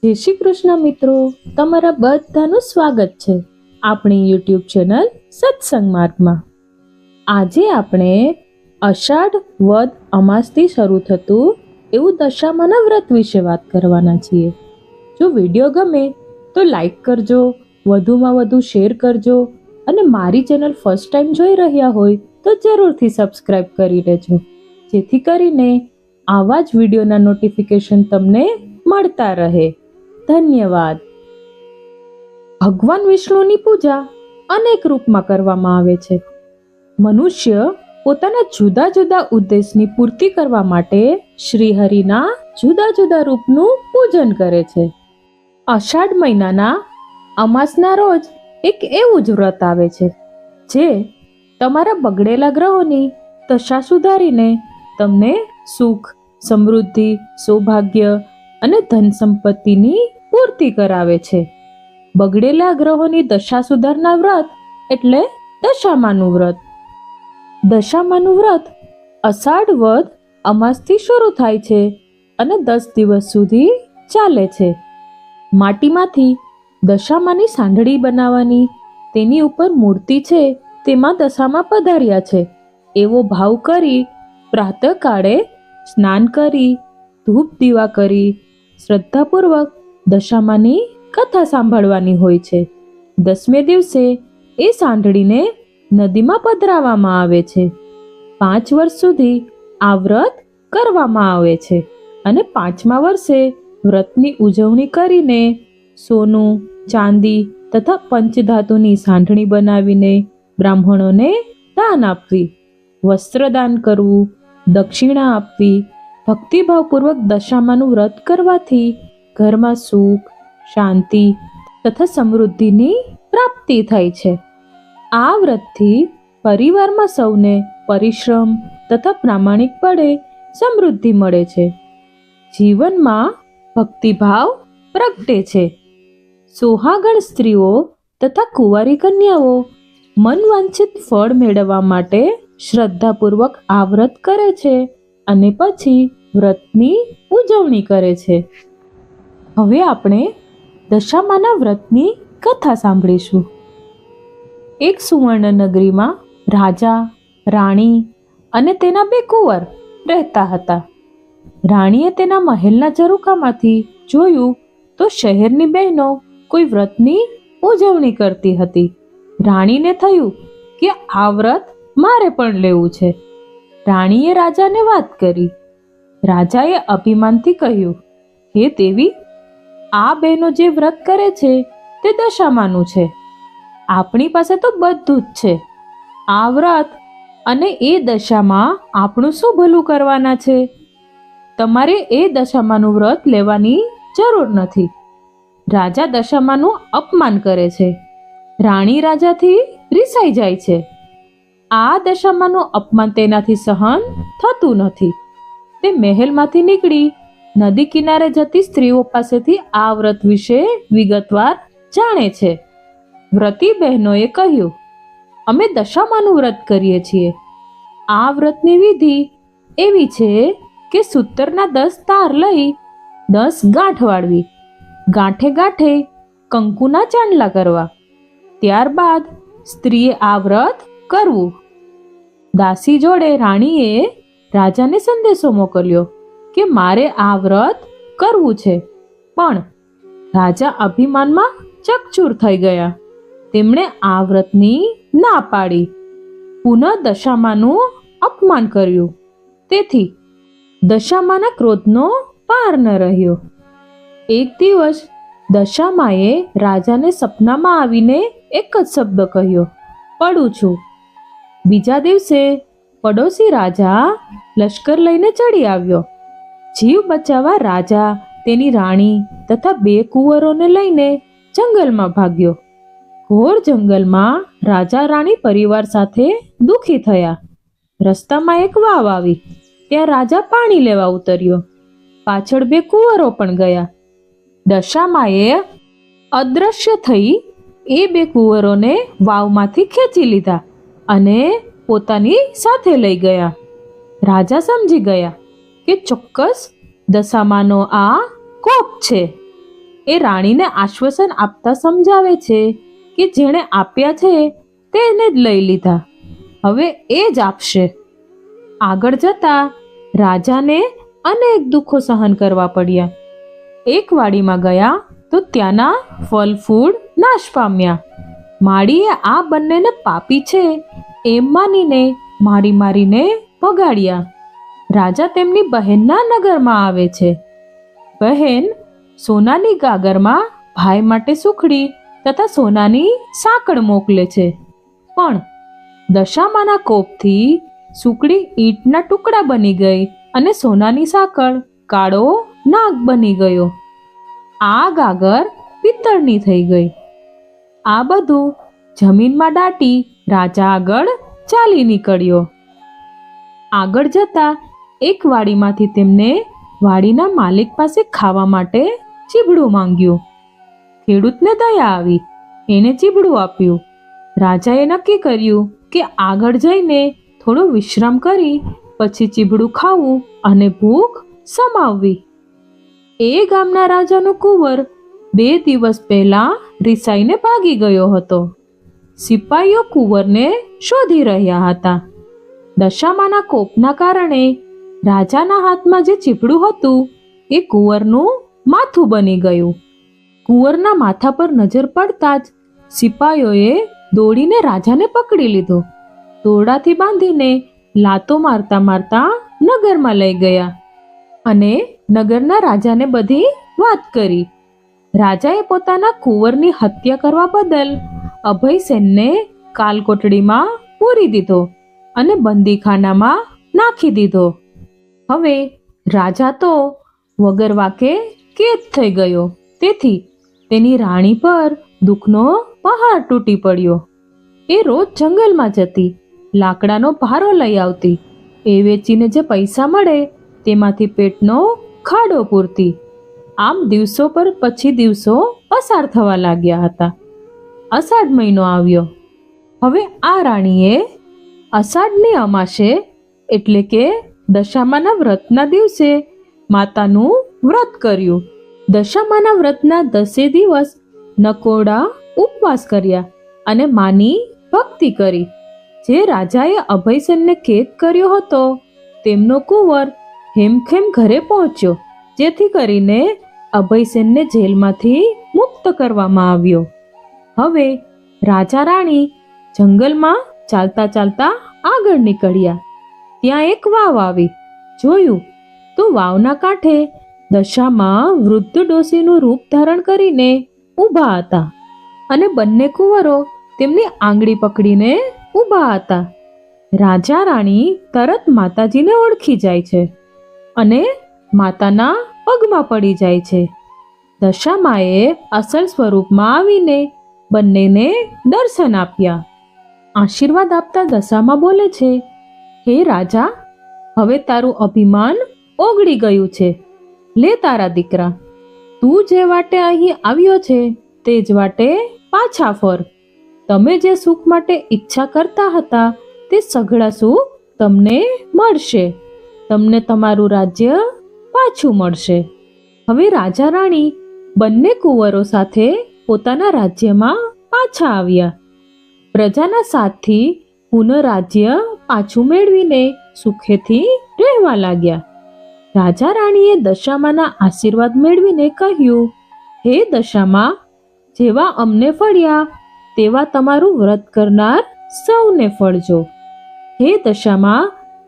જય શ્રી કૃષ્ણ મિત્રો, તમારા બધાનું સ્વાગત છે આપણી યુટ્યુબ ચેનલ સત્સંગ માર્ગમાં. આજે આપણે અષાઢ વદ અમાસથી શરૂ થતું એવું દશામાના વ્રત વિશે વાત કરવાના છીએ. જો વિડીયો ગમે તો લાઈક કરજો, વધુમાં વધુ શેર કરજો અને મારી ચેનલ ફર્સ્ટ ટાઈમ જોઈ રહ્યા હોય તો જરૂરથી સબસ્ક્રાઇબ કરી લેજો, જેથી કરીને આવા જ વિડીયોના નોટિફિકેશન તમને મળતા રહે. ધન્યવાદ. ભગવાન વિષ્ણુની પૂજા અનેક રૂપમાં કરવામાં આવે છે. મનુષ્ય પોતાના જુદા જુદા ઉદ્દેશની પૂર્તિ કરવા માટે શ્રી હરિના જુદા જુદા રૂપનું પૂજન કરે છે. અષાઢ મહિનાના અમાસના રોજ એક એવું જ વ્રત આવે છે જે તમારા બગડેલા ગ્રહોની દશા સુધારીને તમને સુખ, સમૃદ્ધિ, સૌભાગ્ય અને ધન સંપત્તિની પૂર્તિ કરાવે છે. બગડેલા ગ્રહોની દશા સુધારનાર વ્રત એટલે દશામાનું વ્રત. દશામાનું વ્રત અષાઢ વદ અમાસથી શરૂ થાય છે અને 10 દિવસ સુધી ચાલે છે. માટીમાંથી દશામાની સાંઢળી બનાવવાની, તેની ઉપર મૂર્તિ છે તેમાં દશામાં પધાર્યા છે એવો ભાવ કરી પ્રાતઃકાળે સ્નાન કરી, ધૂપ દીવા કરી શ્રદ્ધાપૂર્વક દશામાની કથા સાંભળવાની હોય છે. 10મે દિવસે એ સાંઢળીને નદીમાં પધરાવવામાં આવે છે. 5 વર્ષ સુધી આ વ્રત કરવામાં આવે છે અને 5મા વર્ષે વ્રતની ઉજવણી કરીને સોનું, ચાંદી તથા પંચધાતુની સાંઢણી બનાવીને બ્રાહ્મણોને દાન આપવી, વસ્ત્રદાન કરવું, દક્ષિણા આપવી. ભક્તિભાવપૂર્વક દશામાનું વ્રત કરવાથી ઘરમાં સુખ, શાંતિ તથા સમૃદ્ધિની પ્રાપ્તિ થાય છે. આ વ્રતથી પરિવારમાં સૌને પરિશ્રમ તથા પ્રામાણિકપણે સમૃદ્ધિ મળે છે. જીવનમાં ભક્તિભાવ પ્રગટે છે. સોહાગણ સ્ત્રીઓ તથા કુંવારી કન્યાઓ મનવાંછિત ફળ મેળવવા માટે શ્રદ્ધાપૂર્વક આ વ્રત કરે છે અને પછી વ્રતની ઉજવણી કરે છે. હવે આપણે દશામાના વ્રતની કથા સાંભળીશું. એક સુવર્ણ નગરીમાં રાજા, રાણી અને તેના 2 કુંવર રહેતા હતા. રાણીએ તેના મહેલના ઝરૂખામાંથી જોયું તો શહેરની બહેનો કોઈ વ્રતની ઉજવણી કરતી હતી. રાણીને થયું કે આ વ્રત મારે પણ લેવું છે. રાણીએ રાજાને વાત કરી. રાજાએ અભિમાનથી કહ્યું, હે દેવી, આ બહેનો જે વ્રત કરે છે તે દશામાનું છે. આપણી પાસે તો બધું જ છે. આ વ્રત અને એ દશામાં આપણું શું ભલું કરવાના છે? તમારે એ દશામાનું વ્રત લેવાની જરૂર નથી. રાજા દશામાનું અપમાન કરે છે. રાણી રાજાથી રિસાઈ જાય છે. આ દશામાનું અપમાન તેનાથી સહન થતું નથી. તે મહેલમાંથી નીકળી નદી કિનારે જતી સ્ત્રીઓ પાસેથી આ વ્રત વિશે વિગતવાર જાણે છે. વ્રતી બહેનોએ કહ્યું, અમે દશામાનું વ્રત કરીએ છીએ. આ વ્રતની વિધિ એવી છે કે સૂતરના 10 તાર લઈ 10 ગાંઠ વાળવી, ગાંઠે ગાંઠે કંકુના ચાંદલા કરવા. ત્યારબાદ સ્ત્રીએ આ વ્રત કરવું. દાસી જોડે રાણીએ રાજાને સંદેશો મોકલ્યો કે મારે આ વ્રત કરવું છે, પણ રાજા અભિમાનમાં ચકચૂર થઈ ગયા. તેમણે આ વ્રતની ના પાડી, પુનઃ દશામાનું અપમાન કર્યું. તેથી દશામાના ક્રોધનો પાર ન રહ્યો. એક દિવસ દશામાએ રાજાને સપનામાં આવીને એક જ શબ્દ કહ્યો, પડું છું. બીજા દિવસે પડોશી રાજા લશ્કર લઈને ચડી આવ્યો. જીવ બચાવવા રાજા, તેની રાણી તથા 2 કુંવરોને લઈને જંગલમાં ભાગ્યો. ઘોર જંગલમાં રાજા રાણી પરિવાર સાથે દુઃખી થયા. રસ્તામાં એક વાવ આવી. ત્યાં રાજા પાણી લેવા ઉતર્યો. પાછળ 2 કુંવરો પણ ગયા. દશામાએ અદ્રશ્ય થઈ એ 2 કુંવરોને વાવમાંથી ખેંચી લીધા અને પોતાની સાથે લઈ ગયા. રાજા સમજી ગયા કે ચોક્કસ દશામાનો આ કોપ છે. એ રાણીને આશ્વાસન આપતા સમજાવે છે કે જેણે આપ્યા છે તેને જ લઈ લીધા, હવે એ જ આપશે. આગળ જતા રાજાને અનેક દુઃખો સહન કરવા પડ્યા. એક વાડીમાં ગયા તો ત્યાંના ફળ ફૂલ નાશ પામ્યા. માળીએ આ બંનેને પાપી છે એમ માનીને મારી મારીને ભગાડ્યા. રાજા તેમની બહેનના નગરમાં આવે છે. બહેન સોનાની ગાગરમાં ભાઈ માટે સુખડી તથા સોનાની સાંકળ મોકલે છે, પણ દશામાના કોપથી સુખડી ઈંટના ટુકડા બની ગઈ અને સોનાની સાંકળ કાળો નાગ બની ગયો. આ ગાગર પિત્તળની થઈ ગઈ. આ બધું જમીનમાં દાટી રાજા આગળ ચાલી નીકળ્યો. આગળ જતા એક વાડીમાંથી તેમને વાડીના માલિક પાસે ખાવા માટે ચીબડું માંગ્યું. ખેડૂતને દયા આવી, એને ચીબડું આપ્યું. રાજાએ નક્કી કર્યું કે આગળ જઈને થોડો વિશ્રામ કરી પછી ચીબડું ખાવું અને ભૂખ સમાવવી. એ ગામના રાજાનો કુંવર 2 દિવસ પહેલા રિસાઈને ભાગી ગયો હતો. સિપાઈઓ કુંવરને શોધી રહ્યા હતા. દશામાના કોપના કારણે રાજાના હાથમાં જે ચીબડું હતું એ કુંવરનું માથું બની ગયું. કુંવરના માથા પર નજર પડતા જ સિપાઈઓએ દોડીને રાજાને પકડી લીધો. દોરડાથી બાંધીને લાતો મારતા મારતા નગરમાં લઈ ગયા અને નગરના રાજાને બધી વાત કરી. રાજાએ પોતાના કુંવરની હત્યા કરવા બદલ અભયસેનને કાલકોટડીમાં પૂરી દીધો અને બંદીખાનામાં નાખી દીધો. હવે રાજા તો વગર વાકે કેદ થઈ ગયો, તેથી તેની રાણી પર દુઃખનો પહાડ તૂટી પડ્યો. એ રોજ જંગલમાં જતી, લાકડાનો ભારો લઈ આવતી. એ વેચીને જે પૈસા મળે તેમાંથી પેટનો ખાડો પૂરતી. આમ દિવસો પર પછી દિવસો પસાર થવા લાગ્યા હતા. અષાઢ મહિનો આવ્યો. હવે આ રાણીએ અષાઢની અમાસે એટલે કે દશામાના વ્રતના દિવસે માતાનું વ્રત કર્યું. દશામાના વ્રતના 10 દિવસ નકોડા ઉપવાસ કર્યા અને માની ભક્તિ કરી. જે રાજાએ અભયસેનને કેદ કર્યો હતો તેમનો કુંવર હેમખેમ ઘરે પહોંચ્યો, જેથી કરીને અભયસેનને જેલમાંથી મુક્ત કરવામાં આવ્યો. હવે રાજા રાણી જંગલમાં ચાલતા ચાલતા આગળ નીકળ્યા. ત્યાં એક વાવ આવી. જોયું તો વાવના કાંઠે દશામાં વૃદ્ધ ડોશીનું રૂપ ધારણ કરીને ઊભા હતા અને બંને કુંવરો તેમની આંગળી પકડીને ઊભા હતા. રાજા રાણી તરત માતાજીને ઓળખી જાય છે અને માતાના પગમાં પડી જાય છે. દશામાએ અસલ સ્વરૂપમાં આવીને બંનેને દર્શન આપ્યા. આશીર્વાદ આપતા દશામા બોલે છે, હે રાજા, હવે તારું અભિમાન ઓગળી ગયું છે. લે તારા દીકરા, તું જે વાટે અહીં આવ્યો છે તે જ વાટે પાછા ફર. તમે જે સુખ માટે ઈચ્છા કરતા હતા તે સઘળા સુખ તમને મળશે. તમને તમારું રાજ્ય પાછું મળશે. હવે રાજા રાણી બંને કુંવરો સાથે પોતાના રાજ્યમાં પાછા આવ્યા. પ્રજાના સાથથી પુનઃ રાજ્ય પાછું મેળવીને સુખેથી રહેવા લાગ્યા. રાજા રાણીએ દશામાના આશીર્વાદ મેળવીને કહ્યું, હે દશામા, જેવા અમને ફળ્યા તેવા તમારું વ્રત કરનાર સૌને ફળજો. હે દશામા,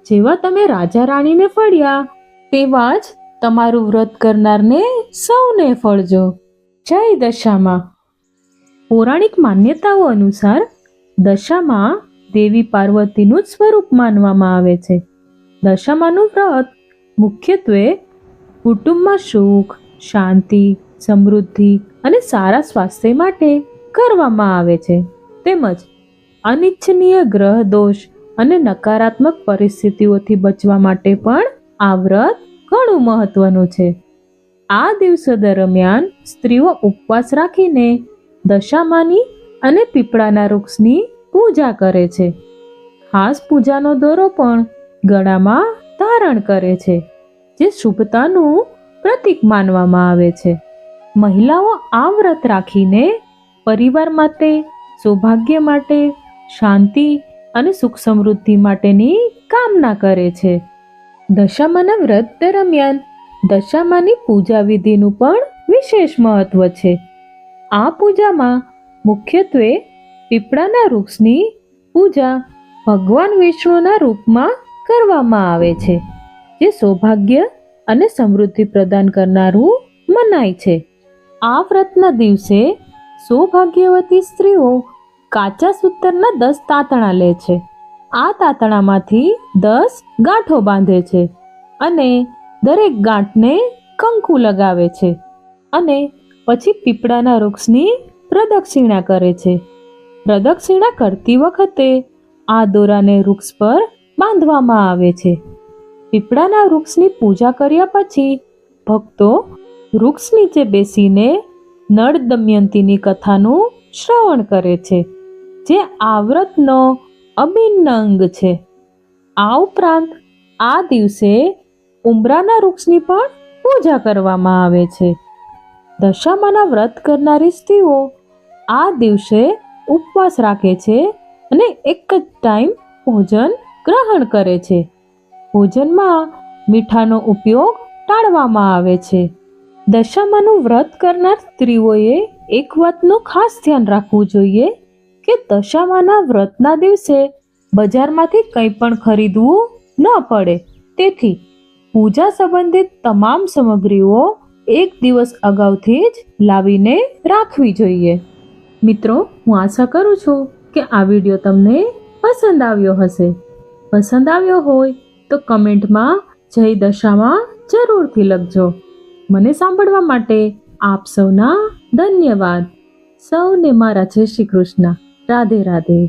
જેવા તમે રાજા રાણીને ફળ્યા તેવા જ તમારું વ્રત કરનારને સૌને ફળજો. જય દશામા. પૌરાણિક માન્યતાઓ અનુસાર દશામા દેવી પાર્વતીનું જ સ્વરૂપ માનવામાં આવે છે. દશામાનું વ્રત મુખ્યત્વે કુટુંબમાં સુખ, શાંતિ, સમૃદ્ધિ અને સારા સ્વાસ્થ્ય માટે કરવામાં આવે છે. તેમજ અનિચ્છનીય ગ્રહ દોષ અને નકારાત્મક પરિસ્થિતિઓથી બચવા માટે પણ આ વ્રત ઘણું મહત્વનું છે. આ દિવસો દરમિયાન સ્ત્રીઓ ઉપવાસ રાખીને દશામાની અને પીપળાના વૃક્ષની પૂજા કરે છે. ખાસ પૂજાનો દોરો પણ ગળામાં ધારણ કરે છે, જે શુભતાનું પ્રતીક માનવામાં આવે છે. મહિલાઓ આ વ્રત રાખીને પરિવાર માટે, સૌભાગ્ય માટે, શાંતિ અને સુખ સમૃદ્ધિ માટેની કામના કરે છે. દશામાના વ્રત દરમિયાન દશામાની પૂજા વિધિનું પણ વિશેષ મહત્વ છે. આ પૂજામાં મુખ્યત્વે પીપળાના વૃક્ષની પૂજા ભગવાન વિષ્ણુના રૂપમાં કરવામાં આવે છે, જે સૌભાગ્ય અને સમૃદ્ધિ પ્રદાન કરનારું મનાય છે. આ વ્રતના દિવસે સૌભાગ્યવતી સ્ત્રીઓ કાચા સૂતરના 10 તાંતણા લે છે. આ તાંતણામાંથી 10 ગાંઠો બાંધે છે અને દરેક ગાંઠને કંકુ લગાવે છે અને પછી પીપળાના વૃક્ષની પ્રદક્ષિણા કરે છે. પ્રદક્ષિણા કરતી વખતે આ દોરાને વૃક્ષ પર બાંધવામાં આવે છે. પીપળાના વૃક્ષની પૂજા કર્યા પછી ભક્તો વૃક્ષ નીચે બેસીને નળ દમયંતીની કથાનું શ્રવણ કરે છે, જે આ વ્રતનો અભિન્ન અંગ છે. આ ઉપરાંત આ દિવસે ઉંબરાના વૃક્ષની પણ પૂજા કરવામાં આવે છે. દશામાના વ્રત કરનારી સ્ત્રીઓ આ દિવસે ઉપવાસ રાખે છે અને એક જ ટાઈમ ભોજન ગ્રહણ કરે છે. ભોજનમાં મીઠાનો ઉપયોગ ટાળવામાં આવે છે. દશામાનું વ્રત કરનાર સ્ત્રીઓએ એક વાતનું ખાસ ધ્યાન રાખવું જોઈએ કે દશામાના વ્રતના દિવસે બજારમાંથી કંઈ પણ ખરીદવું ન પડે. તેથી પૂજા સંબંધિત તમામ સામગ્રીઓ એક દિવસ અગાઉથી જ લાવીને રાખવી જોઈએ. મિત્રો, હું આશા કરું છું કે આ વિડીયો તમને પસંદ આવ્યો હશે. પસંદ આવ્યો હોય તો કમેન્ટમાં જય દશામાં જરૂરથી લખજો. મને સાંભળવા માટે આપ સૌના ધન્યવાદ. સૌને મારા જય શ્રી કૃષ્ણ. રાધે રાધે.